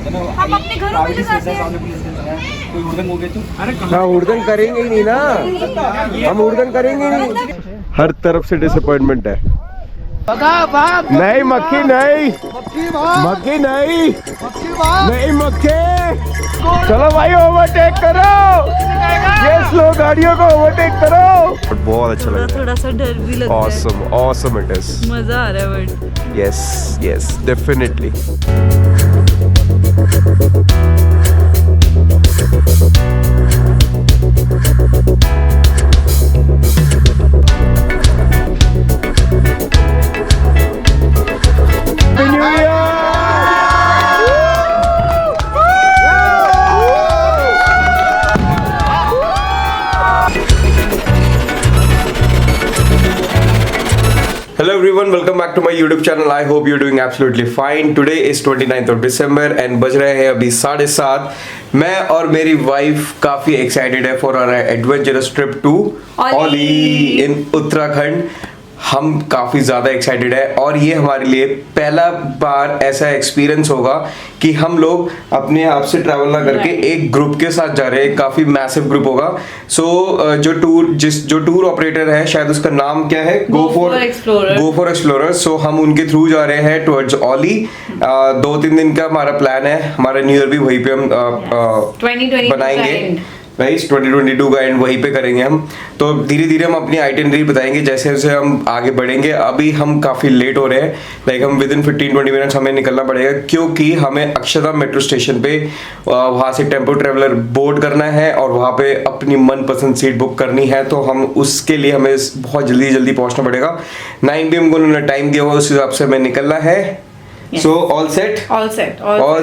हम अपने घरों में जाते हैं। हाँ, उड़न करेंगे ही नहीं ना, हम उड़न करेंगे ही नहीं। हर तरफ से डिसअपॉइंटमेंट है। नहीं मक्खी नहीं, मक्खी नहीं, नहीं मक्खी। चलो भाई ओवरटेक करो, ये स्लो गाड़ियों को ओवरटेक करो। बहुत अच्छा लग रहा है, थोड़ा सा डर भी लगता है। ऑसम ऑसम इट इज, मजा आ रहा है but yes yes definitely. Hello everyone, welcome back to my YouTube channel. I hope you're doing absolutely fine. Today is 29th of December and बज रहे हैं अभी 7:30। मैं और मेरी वाइफ काफी एक्साइटेड है for our adventurous trip to Auli in Uttarakhand. हम काफ़ी ज़्यादा एक्साइटेड है और ये हमारे लिए पहला बार ऐसा एक्सपीरियंस होगा कि हम लोग अपने आप से ट्रैवल ना करके एक ग्रुप के साथ जा रहे हैं। काफ़ी मैसिव ग्रुप होगा। सो जो टूर ऑपरेटर है, शायद उसका नाम क्या है, गो फॉर एक्सप्लोरर। सो हम उनके थ्रू जा रहे हैं टुवर्ड्स ओली। 2-3 दिन का हमारा प्लान है। हमारा न्यू ईयर भी वहीं पे हम बनाएंगे, राइट। 2022 का एंड वहीं पे करेंगे हम। तो धीरे धीरे हम अपनी आइटिनरी बताएंगे जैसे जैसे हम आगे बढ़ेंगे। अभी हम काफ़ी लेट हो रहे हैं, लाइक हम विद इन 15-20 मिनट्स हमें निकलना पड़ेगा क्योंकि हमें अक्षरधाम मेट्रो स्टेशन पे वहाँ से टेम्पो ट्रेवलर बोर्ड करना है और वहाँ पे अपनी मनपसंद सीट बुक करनी है। तो हम उसके लिए हमें बहुत जल्दी पहुँचना पड़ेगा। 9 PM को उन्होंने टाइम दिया हुआ, उस हिसाब से हमें निकलना है। सो ऑल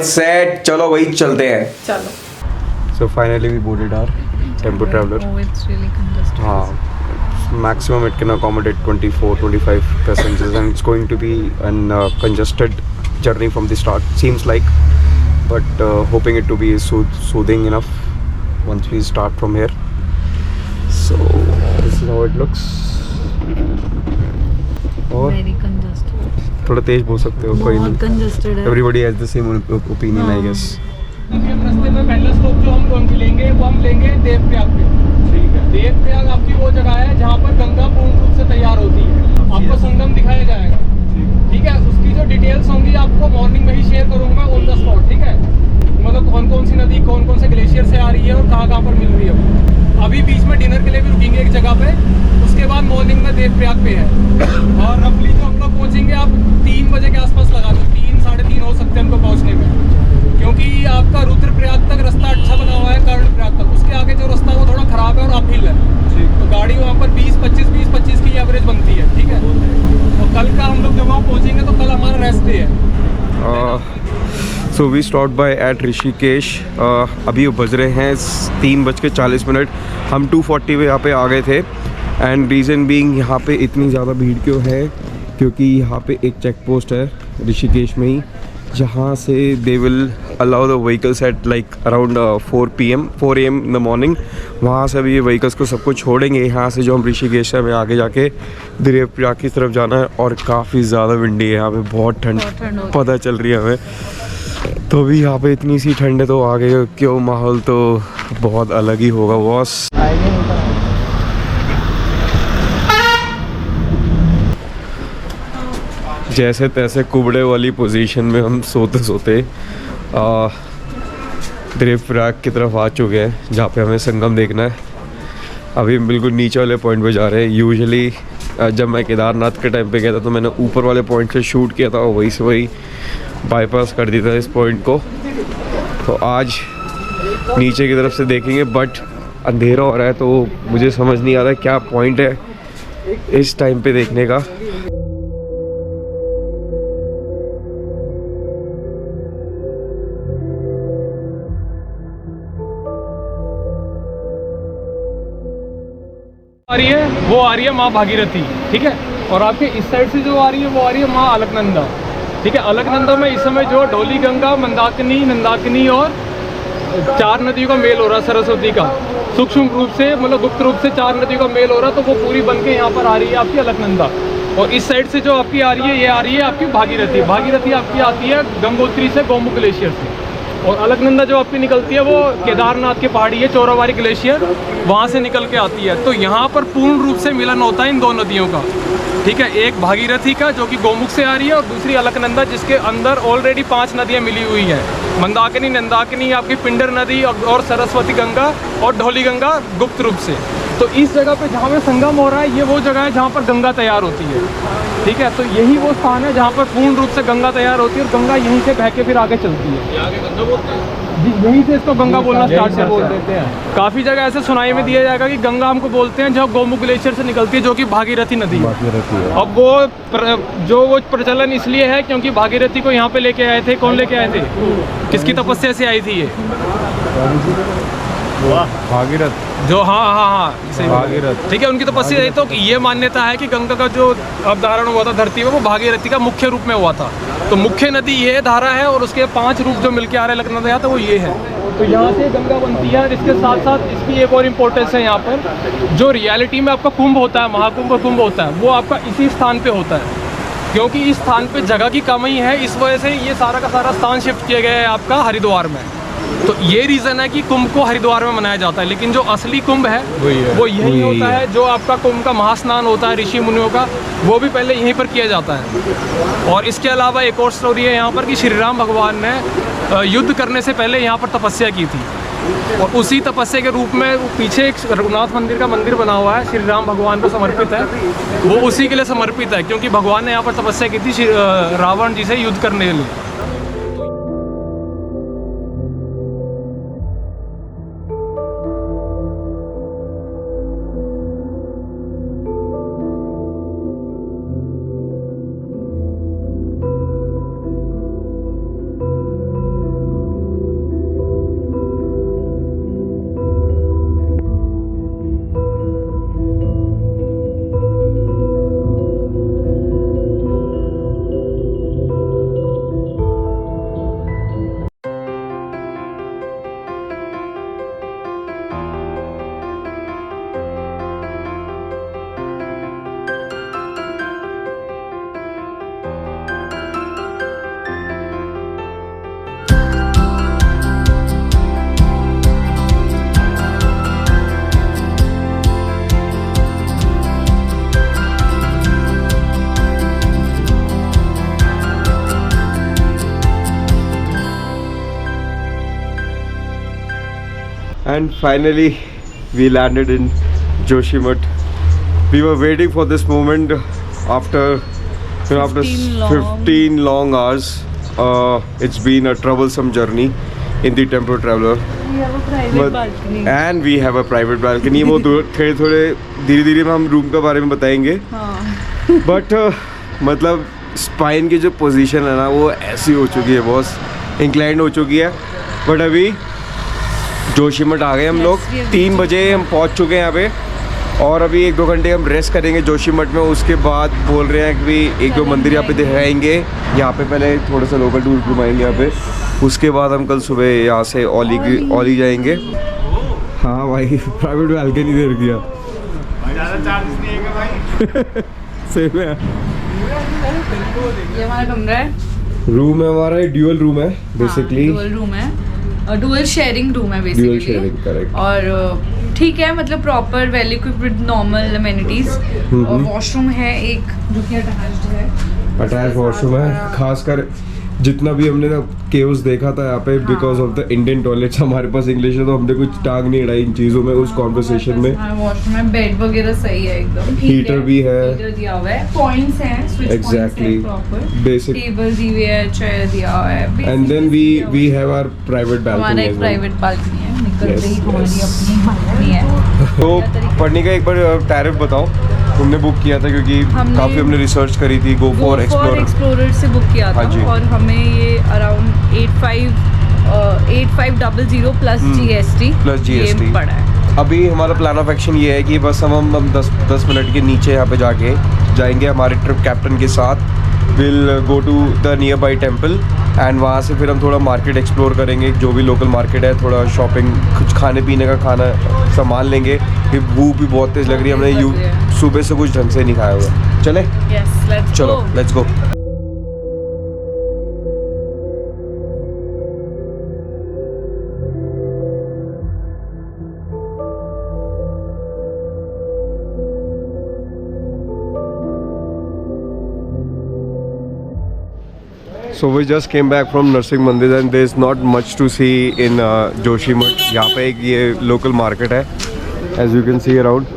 सेट, चलो वही चलते हैं। चलो। So finally we boarded our tempo traveler. Oh, it's really congested. Maximum it can accommodate 24-25 passengers and it's going to be an congested journey from the start, seems like, but hoping it to be soothing enough once we start from here. So this is how it looks. और Very congested. थोड़ा तेज बोल सकते हो, कोई नहीं। Congested है। Everybody has the same opinion, I guess. अभी हम रास्ते में पहला स्टॉप जो हम कौन सी लेंगे, वो हम लेंगे देवप्रयाग पे। ठीक है, देवप्रयाग आपकी वो जगह है जहाँ पर गंगा पूर्ण रूप से तैयार होती है। आपको संगम दिखाया जाएगा, ठीक है। उसकी जो डिटेल्स होंगी आपको मॉर्निंग में ही शेयर करूंगा ऑन द स्पॉट, ठीक है। मतलब कौन कौन सी नदी कौन कौन से ग्लेशियर से आ रही है और कहाँ पर मिल रही है। अभी बीच में डिनर के लिए भी रुकेंगे एक जगह पे, उसके बाद मॉर्निंग में देवप्रयाग पे है। और रफली जो हम लोग पहुँचेंगे, आप 3 बजे के आसपास लगा दो, 3-3:30 हो सकते हैं हमको पहुँचने में, क्योंकि आपका रुद्रप्रयाग तक रास्ता अच्छा बना हुआ है। कर्णप्रयाग तक उसके आगे जो रास्ता है वो थोड़ा खराब है और अपहिल है, तो गाड़ी वहाँ पर 20-25 की एवरेज बनती है, ठीक है। और कल का हम लोग जब वहाँ पहुँचेंगे तो कल हमारा रेस्ट डे है। So we stop by at Rishikesh. अभी बज रहे हैं 3:40। हम 2:40 पे यहाँ पे आ गए थे एंड रीज़न बीइंग यहाँ पे इतनी ज़्यादा भीड़ क्यों है, क्योंकि यहाँ पे एक चेक पोस्ट है ऋषिकेश में ही, जहाँ से they will allow the vehicles at like around 4 AM in the morning. वहाँ से अभी ये व्हीकल्स को सबको छोड़ेंगे यहाँ से, जो हम ऋषिकेश में आगे जाके देवप्रयाग की तरफ जाना है। और काफ़ी ज़्यादा विंडी है यहाँ पे, बहुत ठंड पता चल रही है हमें। तो भी यहाँ पे इतनी सी ठंड है, तो आगे क्यों माहौल तो बहुत अलग ही होगा बॉस। जैसे तैसे कुबड़े वाली पोजीशन में हम सोते सोते देवप्रयाग की तरफ आ चुके हैं, जहाँ पे हमें संगम देखना है। अभी बिल्कुल नीचे वाले पॉइंट पे जा रहे हैं। यूजुअली जब मैं केदारनाथ के टाइम पे गया था तो मैंने ऊपर वाले पॉइंट से शूट किया था और वहीं से वही बाईपास कर दिया था इस पॉइंट को। तो आज नीचे की तरफ से देखेंगे, बट अंधेरा हो रहा है तो मुझे समझ नहीं आ रहा है क्या पॉइंट है इस टाइम पे देखने का। आ रही है वो आ रही है माँ भागीरथी, ठीक है। और आपके इस साइड से जो आ रही है वो आ रही है माँ अलकनंदा, ठीक है। अलकनंदा में इस समय जो डोली गंगा, मंदाकिनी, नंदाकिनी और 4 नदियों का मेल हो रहा है, सरस्वती का। सूक्ष्म रूप से मतलब गुप्त रूप से 4 नदियों का मेल हो रहा है, तो वो पूरी बन के यहाँ पर आ रही है आपकी अलकनंदा। और इस साइड से जो आपकी आ रही है, ये आ रही है आपकी भागीरथी। भागीरथी आपकी आती है गंगोत्री से, गोमुख ग्लेशियर से। और अलकनंदा जो आपकी निकलती है वो केदारनाथ की पहाड़ी है, चोराबाड़ी ग्लेशियर वहाँ से निकल के आती है। तो यहाँ पर पूर्ण रूप से मिलन होता है इन दो नदियों का, ठीक है। एक भागीरथी का जो कि गोमुख से आ रही है और दूसरी अलकनंदा जिसके अंदर ऑलरेडी 5 नदियाँ मिली हुई हैं, मंदाकिनी, नंदाकिनी, आपकी पिंडर नदी और सरस्वती गंगा और ढोली गंगा गुप्त रूप से। तो इस जगह पे जहाँ पे संगम हो रहा है, ये वो जगह है जहाँ पर गंगा तैयार होती है, ठीक है। तो यही वो स्थान है जहाँ पर पूर्ण रूप से गंगा तैयार होती है और गंगा यहीं से बह के फिर आगे चलती है। जी, यहीं से इसको गंगा बोलना स्टार्ट से बोल देते हैं। काफ़ी जगह ऐसे सुनाई में दिया जाएगा कि गंगा हमको बोलते हैं जहाँ गोमुख ग्लेशियर से निकलती है, जो कि भागीरथी नदी है। अब वो प्रचलन इसलिए है क्योंकि भागीरथी को यहाँ पे लेके आए थे। कौन लेके आए थे? किसकी तपस्या से आई थी ये? भागीरथ, जो हाँ सही भागीरथ, ठीक है, उनकी तपस्या है। तो ये मान्यता है कि गंगा का जो अवधारण हुआ था धरती में वो भागीरथी का मुख्य रूप में हुआ था। तो मुख्य नदी ये धारा है और उसके 5 रूप जो मिलके आ रहे हैं अलकनंदा, तो वो ये है। तो यहाँ से गंगा बनती है। इसके साथ साथ इसकी एक और इम्पोर्टेंस है, यहाँ पर जो रियलिटी में आपका कुंभ होता है, महाकुंभ और कुंभ होता है, वो आपका इसी स्थान पे होता है। क्योंकि इस स्थान पे जगह की कमी है, इस वजह से ये सारा का सारा स्थान शिफ्ट किया गया है आपका हरिद्वार में। तो ये रीज़न है कि कुंभ को हरिद्वार में मनाया जाता है, लेकिन जो असली कुंभ है वो यही होता है। जो आपका कुंभ का महास्नान होता है ऋषि मुनियों का, वो भी पहले यहीं पर किया जाता है। और इसके अलावा एक और स्टोरी है यहाँ पर कि श्री राम भगवान ने युद्ध करने से पहले यहाँ पर तपस्या की थी और उसी तपस्या के रूप में पीछे एक रघुनाथ मंदिर का मंदिर बना हुआ है, श्री राम भगवान को समर्पित है। वो उसी के लिए समर्पित है क्योंकि भगवान ने यहाँ पर तपस्या की थी रावण जी से युद्ध करने के लिए। And finally, we landed in Joshimath. We were waiting for this moment after 15 long hours. It's been a troublesome journey in the Tempo Traveler. We have a private balcony. And we have a private balcony. वो थोड़े धीरे-धीरे में हम room के बारे में बताएंगे. हाँ. But मतलब स्पाइन की जो पोजीशन है ना वो ऐसी हो चुकी है, बॉस इंक्लाइंड हो चुकी है. बट अभी जोशीमठ आ गए हम लोग. 3 बजे हम पहुंच चुके हैं यहाँ पे और अभी 1-2 घंटे हम रेस्ट करेंगे जोशीमठ में. उसके बाद बोल रहे हैं कि 1-2 मंदिर यहाँ पे दिखाएंगे. यहाँ पे पहले थोड़ा सा लोकल टूर घुमाएंगे यहाँ पे. उसके बाद हम कल सुबह यहाँ से ओली जाएंगे. हाँ भाई, प्राइवेट बालकनी दे दिया. सही में ये हमारा कमरा है. रूम है हमारा, ड्यूअल रूम है बेसिकली. डुअल रूम है, डुअल शेयरिंग रूम है बेसिकली. Dual sharing, correct. और ठीक है, मतलब proper well equipped with normal amenities. और वॉशरूम है एक जो कि अटैच्ड है. अटैच वॉशरूम है. खासकर जितना भी हमने ना केओस देखा था यहाँ पे because of the Indian toilets, हमारे पास इंग्लिश है तो हमने कुछ टांग नहीं अड़ाई इन चीज़ों में उस कॉन्वर्सेशन में. वॉशरूम है, बेड वगैरह सही है एकदम. हीटर भी है. हीटर दिया हुआ है, पॉइंट्स हैं, switch Exactly. Proper. Basic. Table दी हुई है, चेयर दिया हुआ है. And then we have our private हमारा बालकनी. एक प्राइवेट बालकनी है. निकल Yes, रही yes. हमारी अपनी बालकनी है. तो पढ़ने का एक बार टैरिफ बताओ. तुमने बुक किया था क्योंकि काफ़ी हमने रिसर्च करी थी. गो फॉर एक्सप्लोरर से बुक किया था. हाँ जी. और हमें ये अराउंड 8500 प्लस GST पड़ा है. अभी हमारा प्लान ऑफ एक्शन ये है कि बस हम 10 मिनट के नीचे यहाँ पे जाके जाएंगे हमारे ट्रिप कैप्टन के साथ. Will go to the nearby temple and वहाँ से फिर हम थोड़ा मार्केट एक्सप्लोर करेंगे. जो भी लोकल मार्केट है, थोड़ा शॉपिंग, कुछ खाने पीने का सामान लेंगे. कि भूख भी बहुत तेज़ लग रही है. हमने सुबह से कुछ ढंग से नहीं खाया हुआ. चले चलो let's go. So we just came back from Narsingh Mandir and there's not much to see in Joshimath. यहाँ पे एक ये local market है, as you can see around.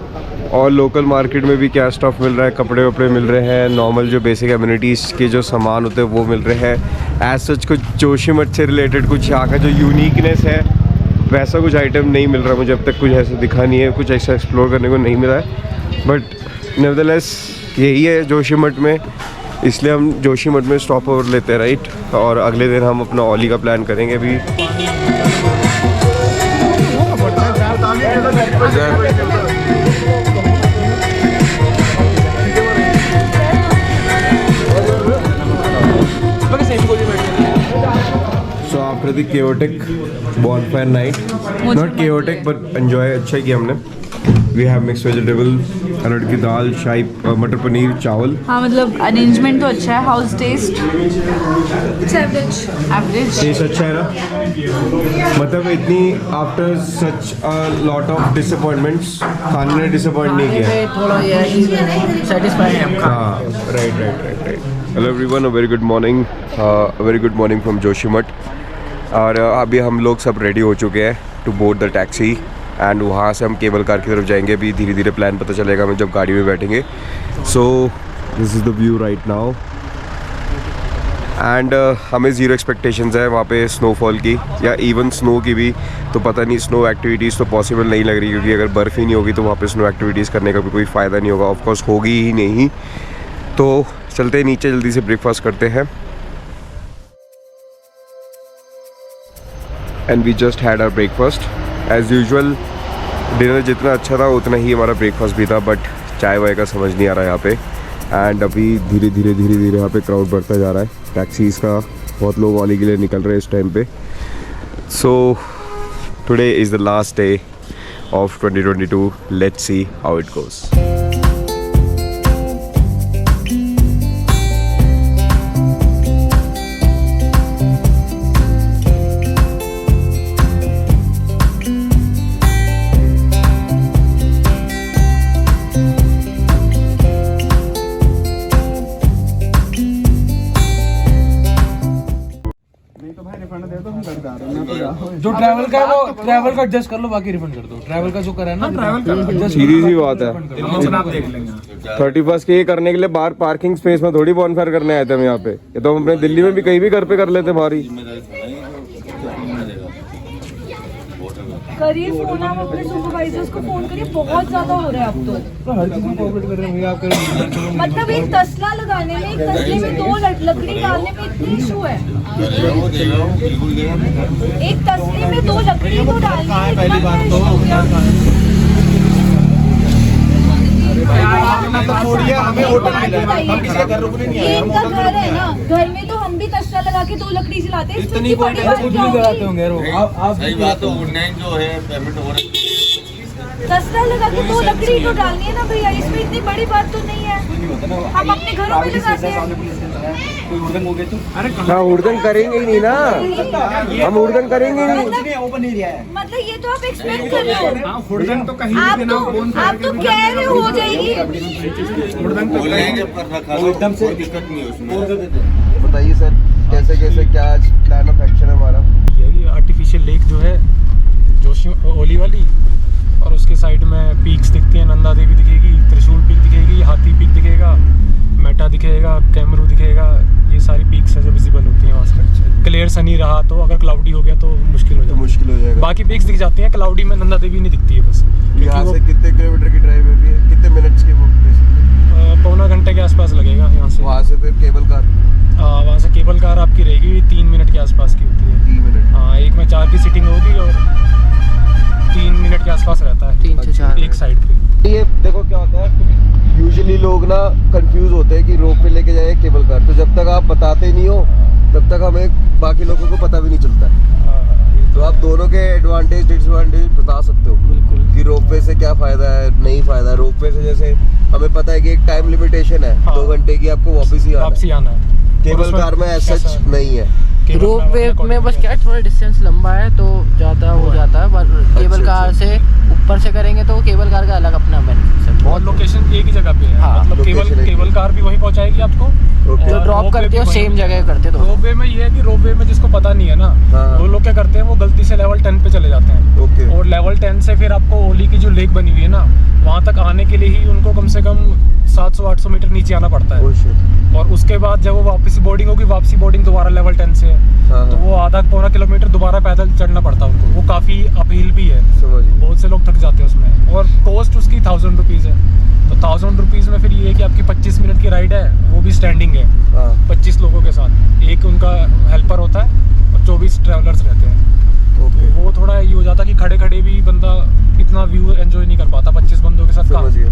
और local market में भी क्या stuff मिल रहा है, कपड़े वपड़े मिल रहे हैं, normal जो basic amenities के जो सामान होते हैं वो मिल रहे हैं. As such कुछ जोशीमठ से related कुछ यहाँ का जो uniqueness है वैसा कुछ item नहीं मिल रहा मुझे अब तक. कुछ ऐसा दिखा नहीं है, कुछ ऐसा explore करने को नहीं मिला है. But nevertheless यही है जोशीमठ में, इसलिए हम जोशीमठ में स्टॉप ओवर लेते हैं राइट. और अगले दिन हम अपना ओली का प्लान करेंगे अभी. So after the chaotic bonfire night, not chaotic but enjoy अच्छा किया हमने. We have mixed vegetable, अरहर की दाल, शाही मटर पनीर, चावल. हाँ मतलब अरेंजमेंट तो अच्छा है. House test average. टेस्ट अच्छा है ना. मतलब इतनी after such a lot of disappointments खाने ने डिसअपॉइंट नहीं किया. थोड़ा ये सेटिस्फाई है. हाँ right. Hello everyone, a very good morning from Joshimath. और अभी हम लोग सब रेडी हो चुके हैं to board the taxi and वहाँ से हम केबल कार की तरफ जाएंगे. अभी धीरे धीरे प्लान पता चलेगा हमें जब गाड़ी में बैठेंगे. So this is the view right now and हमें ज़ीरो एक्सपेक्टेशंस है वहाँ पे स्नोफॉल की या इवन स्नो की भी. तो पता नहीं, स्नो एक्टिविटीज़ तो पॉसिबल नहीं लग रही क्योंकि अगर बर्फ़ ही नहीं होगी तो वहाँ पे स्नो एक्टिविटीज़ करने का भी कोई फ़ायदा नहीं होगा. ऑफकोर्स होगी ही नहीं. तो चलते हैं नीचे, जल्दी से ब्रेकफास्ट करते हैं. And we just had our breakfast as usual. Dinner जितना अच्छा था उतना ही हमारा ब्रेकफास्ट भी था, बट चाय वाय का समझ नहीं आ रहा यहाँ पे. एंड अभी धीरे धीरे यहाँ पे क्राउड बढ़ता जा रहा है. टैक्सीज़ का बहुत लोग ओली के लिए निकल रहे हैं इस टाइम पे. So today is the last day of 2022. Let's see how it goes. जो ट्रैवल का है वो ट्रैवल का एडजस्ट कर लो, बाकी रिफंड कर दो. ट्रैवल का जो करा है ना, ट्रैवल का सीधी सी बात है. 31 के ये करने के लिए बाहर पार्किंग स्पेस में थोड़ी बॉनफायर करने आए थे हम यहाँ पे. ये तो हम अपने दिल्ली में भी कहीं भी घर पे कर लेते बाहर ही. करिए फोन, आप अपने सुपरवाइजर्स को फोन करिए. बहुत ज्यादा हो रहा है अब तो. हर चीज में कोऑपरेट कर रहे हैं भैया. आप मतलब एक तसला लगाने में, एक तसले में 2 लकड़ी डालने में इतनी इशू है. एक तसले में 2 लकड़ी को डालने में पहली बात तो छोड़िए, हमें होटल मिला, हम किसी के घर रुकने नहीं आए. इनका घर है ना, घर में तो हम भी तसला लगा के 2 लकड़ी जलाते हैं. इतनी बड़ी बात कुछ नहीं कराते होंगे. आप सही बात है. ऑनलाइन जो है पेमेंट हो रही है, तसला लगा के 2 लकड़ी तो डालनी है ना भैया. इसमें इतनी बड़ी बात तो नहीं है. हम अपने घरों में लगाते हैं. कोई उड़न हो गए तो हाँ, उड़न करेंगे ही नहीं ना, हम उड़न करेंगे नहीं. ओपन एरिया है. मतलब ये तो आप एक्सपेक्ट कर रहे हो. उड़न तो कहीं आप तो कह रहे हो जाएगी. ऑनलाइन पर रखा लो, एकदम से दिक्कत नहीं है उसमें. बताइए सर, कैसे क्या आज प्लान ऑफ एक्शन है हमारा? यही आर्टिफिशियल लेक जो है जोशी ओली वाली, और उसके साइड में पीक्स दिखती हैं. नंदा देवी दिखेगी, त्रिशूल पीक दिखेगी, हाथी पीक दिखेगा, मेटा दिखेगा, कैमरू दिखेगा. ये सारी पीक्स है जो विजिबल होती हैं वहाँ से. क्लियर सनी रहा तो, अगर क्लाउडी हो गया तो मुश्किल हो जाएगा. बाकी पीक्स दिख जाती हैं, क्लाउडी में नंदा देवी नहीं दिखती है बस. यहाँ से कितने किलोमीटर की ड्राइव है, कितने मिनट्स की वो? पौना घंटे के आसपास लगेगा यहाँ से. वहाँ से फिर केबल कार? वहाँ से केबल कार आपकी रहेगी 3 मिनट के आसपास की होती है. 3 मिनट? हाँ, एक में 4 की सीटिंग होगी और 3 मिनट के आसपास रहता है 3 से 4 एक साइड पे. ये देखो क्या होता है, यूजुअली लोग ना कंफ्यूज होते हैं कि रोप पे लेके जाए केबल कार. तो जब तक आप बताते नहीं हो तब तक हमें बाकी लोगों को पता भी नहीं चलता है. तो आप दोनों के एडवांटेज डिसएडवांटेज बता सकते हो बिल्कुल कि रोपवे से क्या फ़ायदा है, नहीं फ़ायदा. रोपवे से जैसे हमें पता है कि एक टाइम लिमिटेशन है, हाँ. 2 घंटे की आपको वापसी आना है. केबल कार में ऐसा नहीं है. रोप वे में बस क्या थोड़ा डिस्टेंस लंबा है तो ज़्यादा हो जाता है. केबल कार से ऊपर से करेंगे तो केबल कार का अलग अपना बेनिफिट है. बहुत लोकेशन एक ही जगह पे है। हाँ, मतलब location एक ही। केबल कार भी वहीं पहुंचाएगी आपको। ओके। जो ड्रॉप करते हो सेम जगह करते तो रोपवे में ये है कि रोपवे में जिसको पता नहीं है ना, हाँ। वो लोग क्या करते हैं, वो गलती से लेवल 10 पे चले जाते हैं। ओके। और लेवल 10 से फिर आपको ओली की जो लेक बनी हुई है ना, वहाँ तक आने के लिए ही उनको कम से कम 700-800 मीटर नीचे आना पड़ता है। Oh shit. और उसके बाद जब वो वापसी बोर्डिंग होगी, वापसी बोर्डिंग दोबारा लेवल 10 से है, हाँ, तो वो आधा पौना किलोमीटर दोबारा पैदल चढ़ना पड़ता है उनको। वो काफ़ी अपहिल भी है, समझ गया। बहुत से लोग थक जाते हैं उसमें। और कॉस्ट उसकी 1000 रुपीज़ है। तो 1000 रुपीज़ में फिर ये है कि आपकी 25 मिनट की राइड है, वो भी स्टैंडिंग है, हाँ 25 लोगों के साथ। एक उनका हेल्पर होता है और 24 ट्रैवलर्स रहते हैं। ओके। तो वो थोड़ा ये हो जाता कि खड़े खड़े भी बंदा इतना व्यू एंजॉय नहीं कर पाता 25 बंदों के साथ। समझ गया।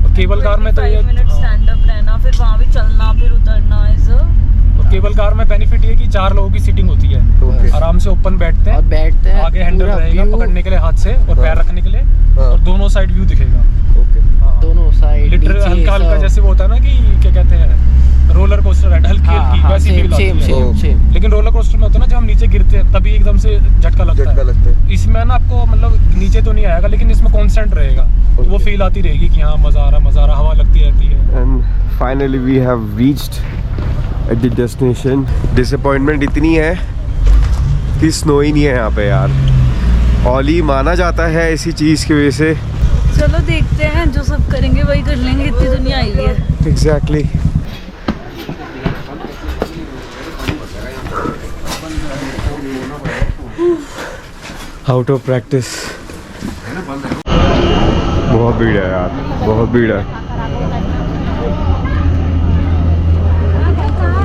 और केबल कार में तो ये 5 मिनट स्टैंड अप रहना, फिर वहाँ भी चलना, फिर उतरना इज और केबल कार में बेनिफिट ये है कि 4 लोगों की सीटिंग होती है। ओके। आराम से ओपन बैठते और हैं, बैठते हैं आगे हैंडल पूरा रहेगा view पकड़ने के लिए हाथ से और पैर हाँ। रखने के लिए, हाँ। और दोनों साइड व्यू दिखेगा। ओके। हाँ। दोनों साइड लिटरल हल्का हल्का, जैसे वो होता है ना कि क्या कहते हैं, रोलर कोस्टर राइड, हल्की हल्की वैसी फील आती है। सेम। सेम। लेकिन रोलर कोस्टर में होता है ना, जब हम नीचे गिरते हैं तभी एकदम से झटका लगता झटका है। लगता है। इसमें ना आपको मतलब नीचे तो नहीं आएगा, लेकिन इसमें कांस्टेंट रहेगा, तो वो Okay. फील आती रहेगी कि हाँ मजा आ रहा, हवा लगती रहती है। And finally we have reached at the destination. Disappointment इतनी है कि स्नो ही नहीं है यहाँ पे यार। ओली माना जाता है इसी चीज़ की वजह से। चलो देखते हैं, जो सब करेंगे वही कर लेंगे, इतनी दुनिया आई हुई है। Exactly. Out of practice. बहुत भीड़ है यार, बहुत भीड़ है,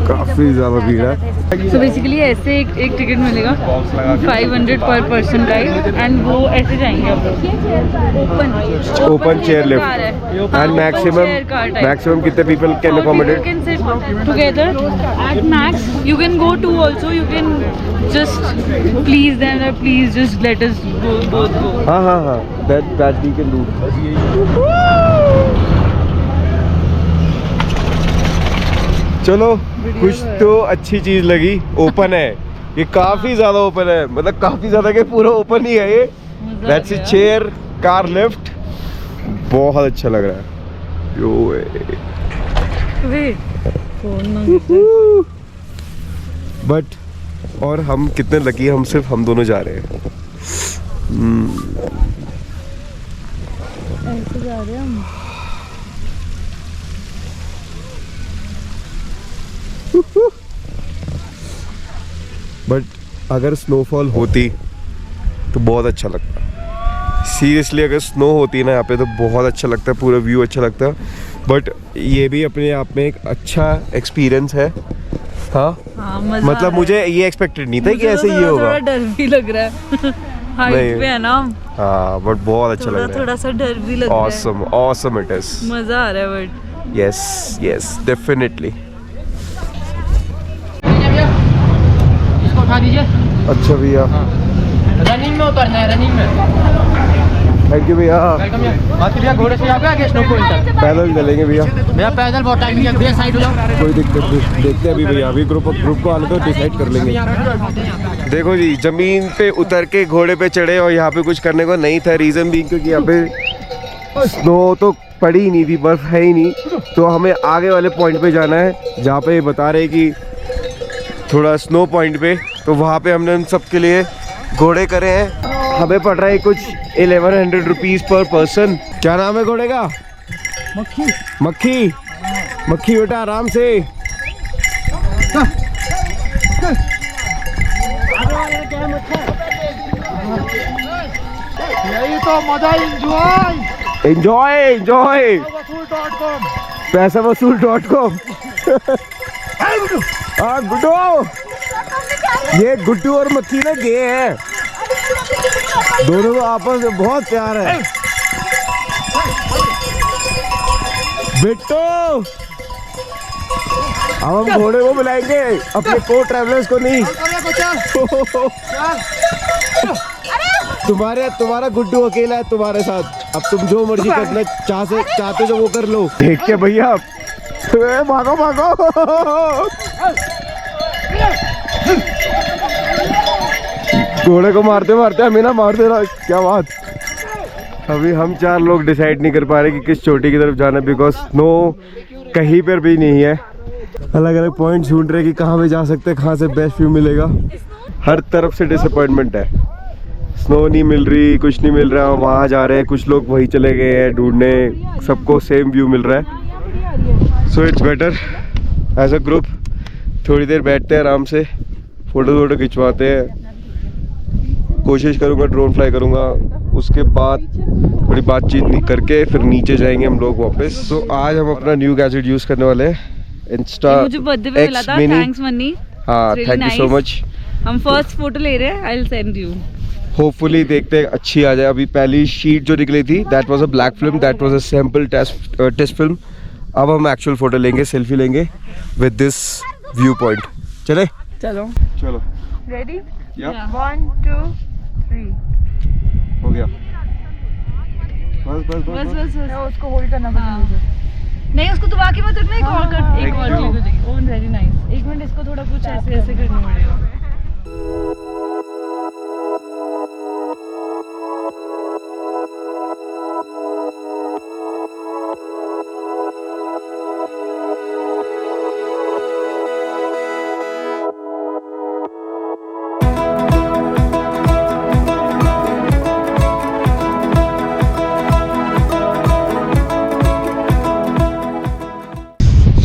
काफी ज्यादा भीड़ है। सो बेसिकली ऐसे एक टिकट मिलेगा 500 पर पर्सन का ही, एंड वो ऐसे जाएंगे आप लोग open chair lift and maximum कितने people can accommodate? can sit together at max. You can go two also. You can just please them that please just let us go, both go. हाँ हाँ हाँ, that we can do. चलो कुछ तो अच्छी चीज लगी। ओपन है ये, काफी ज्यादा ओपन है, मतलब काफी ज्यादा के पूरा ओपन ही है ये। That's a chair car lift, बहुत अच्छा लग रहा है। यो बट और हम कितने लकी, हम सिर्फ हम दोनों जा रहे हैं। ऐसे जा रहे हैं हम। बट अगर स्नोफॉल होती तो बहुत अच्छा लगता। सीरियसली अगर स्नो होती ना यहाँ पे तो बहुत अच्छा लगता, पूरा व्यू अच्छा लगता। बट ये भी अपने आप में एक अच्छा एक्सपीरियंस है। हाँ मजा मतलब मुझे ये एक्सपेक्टेड नहीं था कि ऐसे ये होगा। थोड़ा डर भी लग रहा है। हाइट पे है ना हम, हाँ बट बहुत अच्छा लग रहा है। थोड़ा सा डर भी लग रहा है। Awesome awesome it is. मजा आ रहा है बट यस यस डेफिनेटली। इसको उठा दीजिए। अच्छा भैया, रनिंग में उतरना है, रनिंग में। थैंक यू भैया। वेलकम बात करिए, घोड़े से जाओगे आगे स्नो पॉइंट? पैदल चलेंगे भैया। भैया पैदल बहुत टाइम लग गया, साइड हो जाओ। कोई दिक्कत नहीं, देखते हैं अभी भैया, अभी ग्रुप को आने तो डिसाइड कर लेंगे। देखो जी, जमीन पे उतर के घोड़े पे चढ़े और यहाँ पे कुछ करने को नहीं था। रीज़न भी क्योंकि यहाँ पे स्नो तो पड़ी ही नहीं थी, बर्फ है ही नहीं। तो हमें आगे वाले पॉइंट पे जाना है जहाँ पे बता रहे कि थोड़ा स्नो पॉइंट पे, तो वहाँ पे हमने उन सब के लिए घोड़े करे हैं। हमें पड़ रहा है कुछ 1100 रुपीज़ पर पर्सन। क्या नाम है घोड़े का? मक्खी। मक्खी मक्खी बेटा आराम से। यही तो मजा, एंजॉय एंजॉय। पैसा वसूल.com। हाँ गुड्डू, ये गुड्डू और मक्खी ना गे हैं, दोनों को आपस में बहुत प्यार है। बिट्टू, अब हम घोड़े को बुलाएंगे, अपने को ट्रैवलर्स को नहीं। तुम्हारा गुड्डू अकेला है तुम्हारे साथ। अब तुम जो मर्जी करना चाहते जो वो कर लो। देख के भैया, भागो भागो। घोड़े को मारते मारते हमें ना मार देना। क्या बात। अभी हम 4 लोग डिसाइड नहीं कर पा रहे कि किस चोटी की तरफ जाना है, बिकॉज स्नो कहीं पर भी नहीं है। अलग अलग पॉइंट ढूंढ रहे कि कहाँ पे जा सकते हैं, कहाँ से बेस्ट व्यू मिलेगा। हर तरफ से डिसअपॉइंटमेंट है, स्नो नहीं मिल रही, कुछ नहीं मिल रहा। वहाँ जा रहे हैं, कुछ लोग वहीं चले गए हैं ढूंढने, सबको सेम व्यू मिल रहा है। So it's better as a group थोड़ी देर बैठते हैं, आराम से फ़ोटो खिंचवाते हैं। कोशिश करूँगा ड्रोन फ्लाई करूँगा, उसके बाद थोड़ी बातचीत करके फिर नीचे जाएंगे हम लोग वापस। तो आज हम अपना न्यू गैजेट यूज़ करने वाले हैं, इंस्टा मुझे बर्थडे पे मिला था, थैंक्स मनी। हाँ, थैंक यू सो मच। हम फर्स्ट फोटो ले रहे हैं, I will send you. Hopefully देखते हैं अच्छी आ जाए। अभी पहली शीट जो निकली थी that was a black film, that was a sample test film. अब हम एक्चुअल फोटो लेंगे, सेल्फी लेंगे विद दिस व्यू पॉइंट। चले चलो चलो, रेडी? या 1 2 3 हो गया। बस बस उसको होल्ड करना पड़ेगा मुझे। नहीं, उसको दबा के मत रखना, एक और कर, एक और क्लिक हो जाएगी। Oh very nice. एक मिनट, इसको थोड़ा कुछ ऐसे करना पड़ेगा।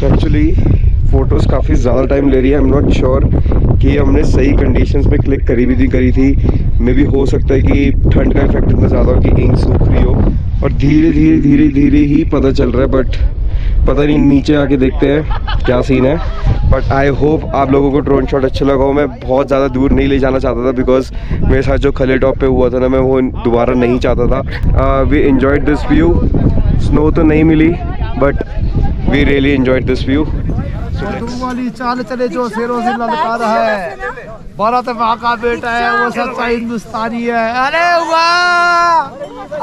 एक्चुअली फ़ोटोज़ काफ़ी ज़्यादा टाइम ले रही है। आई एम नॉट श्योर कि हमने सही कंडीशंस में क्लिक करी थी। मे भी हो सकता है कि ठंड का इफेक्ट इतना ज़्यादा हो कि इंक सूख रही हो, और धीरे ही पता चल रहा है। बट पता नहीं, नीचे आके देखते हैं क्या सीन है। बट आई होप आप लोगों को ड्रोन शॉट अच्छा लगा हो। मैं बहुत ज़्यादा दूर नहीं ले जाना चाहता था, बिकॉज मेरे साथ जो खले टॉप पे हुआ था ना, मैं वो दोबारा नहीं चाहता था। We enjoyed this view. Snow तो नहीं मिली, but we really enjoyed this view. वाली चाल चले जो शेरों से ललका रहा है, भारत माँ का बेटा है, वो सच्चा हिंदुस्तानी है। अरे वाह,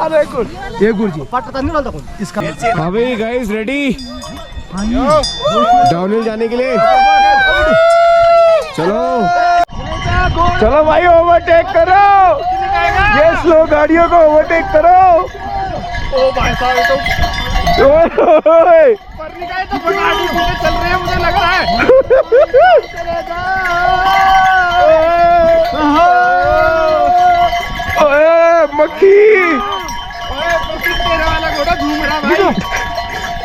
अरे गुड, ये गुड जी पटता नहीं वाला कौन इसका। हाँ भाई, गाइस रेडी डाउनहिल जाने के लिए? चलो भाई, ओवरटेक करो, ये स्लो गाड़ियों को ओवरटेक करो। ओ भाई साहब, तो ओए परनी का तो गाड़ी चल रही है, मुझे लग रहा है। ओए मक्खी, तेरे वाला घोड़ा घूम रहा भाई।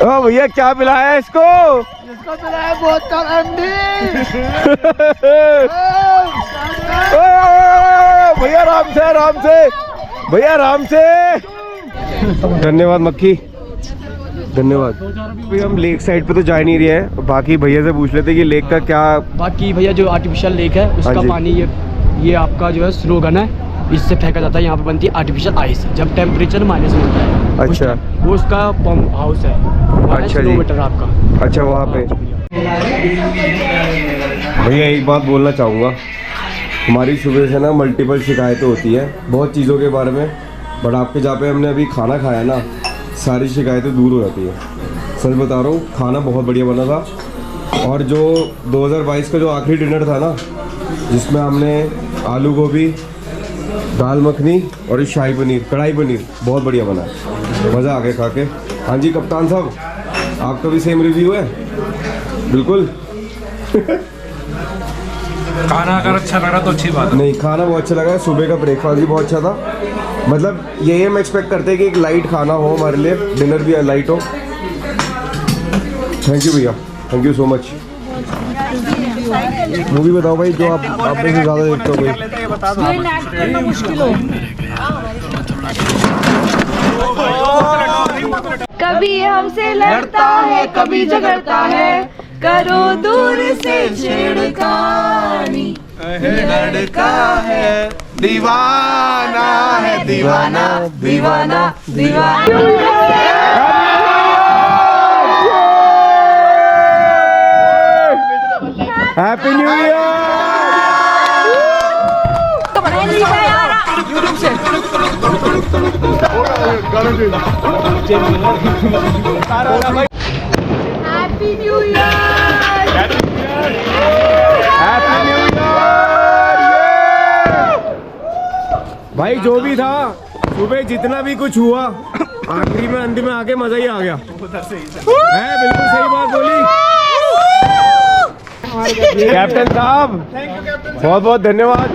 ओ भैया, क्या पिलाया है इसको? इसको मिला है बोतल अंडी। भैया आराम से भैया, आराम से। धन्यवाद मक्खी, धन्यवाद। अभी हम लेक साइड पे तो जा नहीं रहे हैं, बाकी भैया से पूछ लेते कि लेक का क्या। बाकी भैया जो आर्टिफिशियल लेक है हाँ उसका जी। पानी ये आपका जो है स्नो गन है, इससे फेंका जाता है। यहाँ पे बनती है आर्टिफिशियल आइस, जब टेम्परेचर माइनस में होता है। अच्छा। वो उसका पंप हाउस है, अच्छा जी। किलोमीटर आपका। अच्छा, वहाँ पे। भैया एक बात बोलना चाहूँगा, हमारी सुबह से ना मल्टीपल शिकायतें होती है बहुत चीज़ों के बारे में, बट आपके जहाँ पे हमने अभी खाना खाया ना, सारी शिकायतें दूर हो जाती है। सच बता रहा हूँ, खाना बहुत बढ़िया बना था। और जो 2022 का जो आखिरी डिनर था ना, जिसमें हमने आलू गोभी, दाल मखनी और शाही पनीर, कढ़ाई पनीर, बहुत बढ़िया बना, मज़ा आ गया खा के। हाँ जी कप्तान साहब, आपका भी सेम रिव्यू है? बिल्कुल। खाना अगर अच्छा लगा तो अच्छी बात है। नहीं, खाना बहुत अच्छा लगा, सुबह का ब्रेकफास्ट भी बहुत अच्छा था। मतलब यही हम एक्सपेक्ट करते हैं कि एक लाइट खाना हो हमारे लिए, डिनर भी लाइट हो। थैंक यू भैया, thank you so much. Movie बताओ भाई, जो आप में से ज़्यादा देखते हो कोई। करना मुश्किल हो। कभी हमसे लड़ता है, कभी झगड़ता है, करो दूर से छेड़खानी। लड़का है दीवाना, है दीवाना दीवाना दीवाना। Happy new year. Happy new year. Happy new year. भाई जो भी था सुबह जितना भी कुछ हुआ आखिरी में अंतिम में आके मजा ही आ गया है। बिल्कुल सही बात बोली कैप्टन साहब, बहुत बहुत धन्यवाद।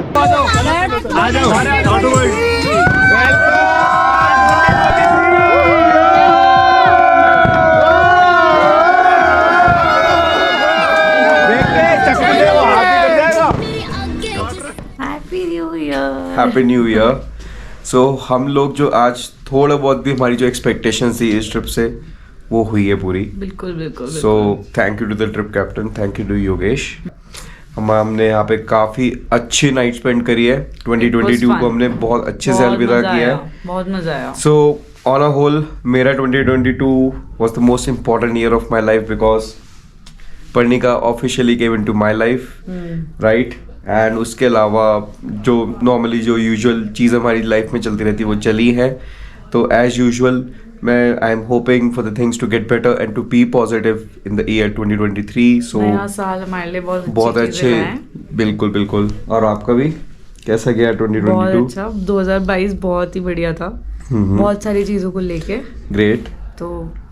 Happy new year. सो हम लोग जो आज थोड़ा बहुत भी हमारी जो एक्सपेक्टेशंस थी इस ट्रिप से वो हुई है पूरी। बिल्कुल बिल्कुल। So thank you to the trip captain, thank you to Yogesh. हमने यहाँ पे काफी अच्छी नाइट स्पेंड करी है। 2022 को हमने बहुत अच्छे से अलविदा किया है। बहुत मजा आया। सो ऑन अ होल मेरा 2022 was the most important year of my life because Parnika officially came into my life, right. And उसके अलावा जो नॉर्मली जो यूजुअल चीज़ हमारी लाइफ में चलती रहती है वो चली है। तो एज यूजुअल मैं I am hoping for the things to get better and to be positive in the year 2023। सो नया साल हमारे लिए बहुत अच्छे, बिल्कुल बिल्कुल। और आपका भी कैसा गया 2022? बहुत अच्छा। 2022 बहुत ही बढ़िया था, बहुत सारी चीजों को लेके। ग्रेट। तो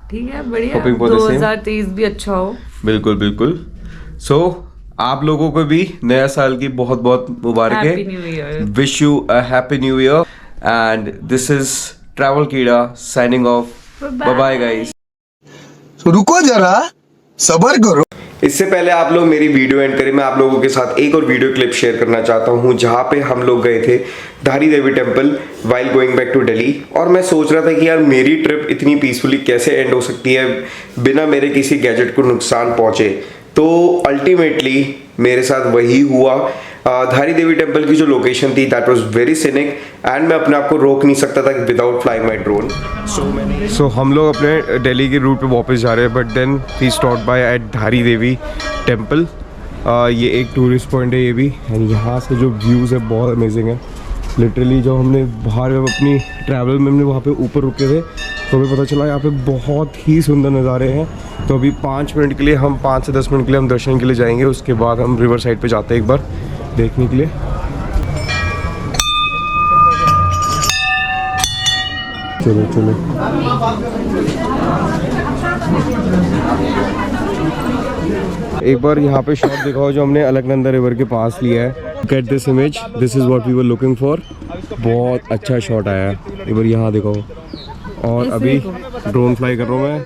ठीक है, बढ़िया। Hoping for the same. 2023 भी अच्छा हो। बिल्कुल बिल्कुल। सो आप लोगों को भी नया साल की बहुत बहुत मुबारक Happy New Year. Wish you a happy new year and this is travel Keeda signing off. Bye bye guys. रुको जरा, सब्र करो। इससे पहले आप लोग मेरी वीडियो एंड करें, मैं आप लोगों के साथ एक और वीडियो क्लिप शेयर करना चाहता हूं जहां पे हम लोग गए थे Dhari Devi temple while going back to Delhi. और मैं सोच रहा था कि यार मेरी ट्रिप इतनी पीसफुली कैसे एंड हो सकती है बिना मेरे किसी गैजेट को नुकसान पहुंचे। तो अल्टीमेटली मेरे साथ वही हुआ। धारी देवी टेम्पल की जो लोकेशन थी that was very scenic and मैं अपने आप को रोक नहीं सकता था विदाउट फ्लाइंग माई ड्रोन। सो हम लोग अपने दिल्ली के रूट पे वापस जा रहे हैं, but then we stop by at Dhari Devi temple. ये एक टूरिस्ट पॉइंट है ये भी, एंड यहाँ से जो व्यूज़ है बहुत अमेजिंग है। लिटरली जब हमने बाहर अपनी ट्रैवल में हमने वहाँ पे ऊपर रुके थे तो हमें पता चला यहाँ पे बहुत ही सुंदर नज़ारे हैं। तो अभी 5 मिनट के लिए हम 5 से 10 मिनट के लिए हम दर्शन के लिए जाएंगे, उसके बाद हम रिवर साइड पे जाते हैं एक बार देखने के लिए। चलो चलो एक बार यहाँ पे शॉट दिखाओ जो हमने अलकनंदा रिवर के पास लिया है। Get this image, this is what we were looking for. बहुत अच्छा शॉट आया है, एक बार यहाँ दिखाओ। और अभी ड्रोन फ्लाई कर रहा हूँ मैं।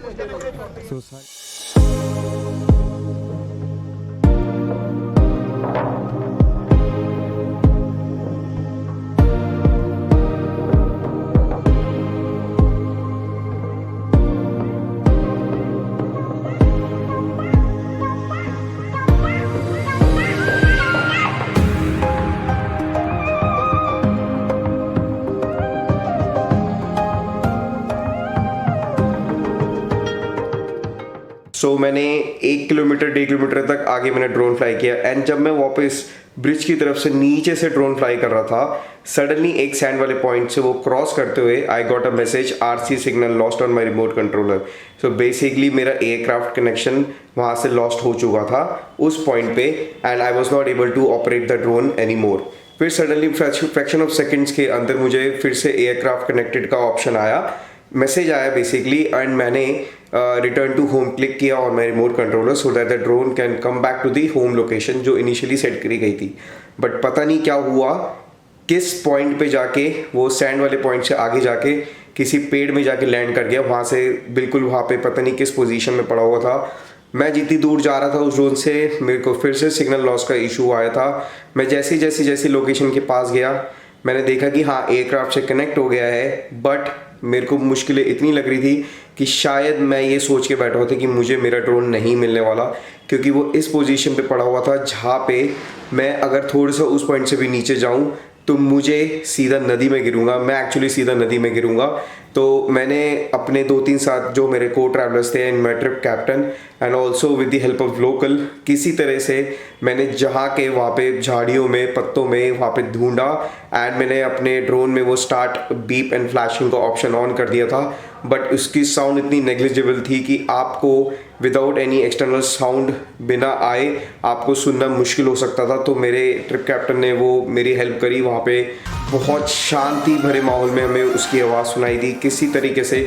सो मैंने 1 किलोमीटर 1.5 किलोमीटर तक आगे मैंने ड्रोन फ्लाई किया एंड जब मैं वापस ब्रिज की तरफ से नीचे से ड्रोन फ्लाई कर रहा था, सडनली एक सैंड वाले पॉइंट से वो क्रॉस करते हुए I got a message RC signal lost on my remote controller. So basically मेरा एयरक्राफ्ट कनेक्शन वहाँ से लॉस्ट हो चुका था उस पॉइंट पे and I was not able to operate the drone any more. फिर सडनली फ्रैक्शन ऑफ सेकेंड्स के अंदर मुझे फिर से एयरक्राफ्ट कनेक्टेड का ऑप्शन आया, मैसेज आया बेसिकली, एंड मैंने रिटर्न टू होम क्लिक किया on my remote controller so that the drone can come back to the home location जो इनिशियली सेट करी गई थी। बट पता नहीं क्या हुआ, किस पॉइंट पे जाके वो सैंड वाले पॉइंट से आगे जाके किसी पेड़ में जाके लैंड कर गया। वहाँ से बिल्कुल वहाँ पे पता नहीं किस पोजीशन में पड़ा हुआ था। मैं जितनी दूर जा रहा था उस ड्रोन से मेरे को फिर से सिग्नल लॉस का इशू आया था। मैं जैसी लोकेशन के पास गया मैंने देखा कि हाँ एयरक्राफ्ट से कनेक्ट हो गया है, बट मेरे को मुश्किलें इतनी लग रही थी कि शायद मैं ये सोच के बैठा हुआ था कि मुझे मेरा ड्रोन नहीं मिलने वाला, क्योंकि वो इस पोजीशन पे पड़ा हुआ था जहाँ पे मैं अगर थोड़ा सा उस पॉइंट से भी नीचे जाऊँ तो मुझे सीधा नदी में गिरूंगा। मैं एक्चुअली सीधा नदी में गिरूंगा। तो मैंने अपने 2-3 साथ जो मेरे को ट्रैवलर्स थे and my trip captain and also with the help of local किसी तरह से मैंने जहाँ के वहाँ पे झाड़ियों में पत्तों में वहाँ पे ढूंढा एंड मैंने अपने ड्रोन में वो स्टार्ट बीप एंड फ्लैशिंग का ऑप्शन ऑन कर दिया था। बट उसकी साउंड इतनी नेग्लिजिबल थी कि आपको विदाउट एनी एक्सटर्नल साउंड बिना आए आपको सुनना मुश्किल हो सकता था। तो मेरे ट्रिप कैप्टन ने वो मेरी हेल्प करी, वहाँ पे बहुत शांति भरे माहौल में हमें उसकी आवाज़ सुनाई दी। किसी तरीके से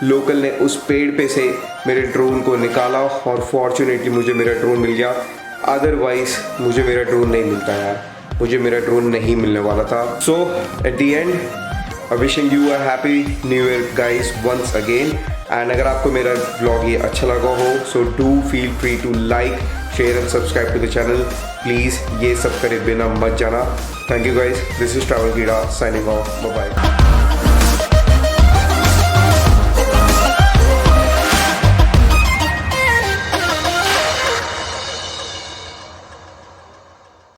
लोकल ने उस पेड़ पे से मेरे ड्रोन को निकाला और फॉर्चुनेटली मुझे मेरा ड्रोन मिल गया। अदरवाइज मुझे मेरा ड्रोन नहीं मिलता यार, मुझे मेरा ड्रोन नहीं मिलने वाला था। So at the end I wishing you a happy new year guys once again. And अगर आपको मेरा ब्लॉग ये अच्छा लगा हो so do feel free to like, share and subscribe to the channel. Please ये सब करे बिना मत जाना। Thank you guys, this is travel Keeda signing off, bye bye.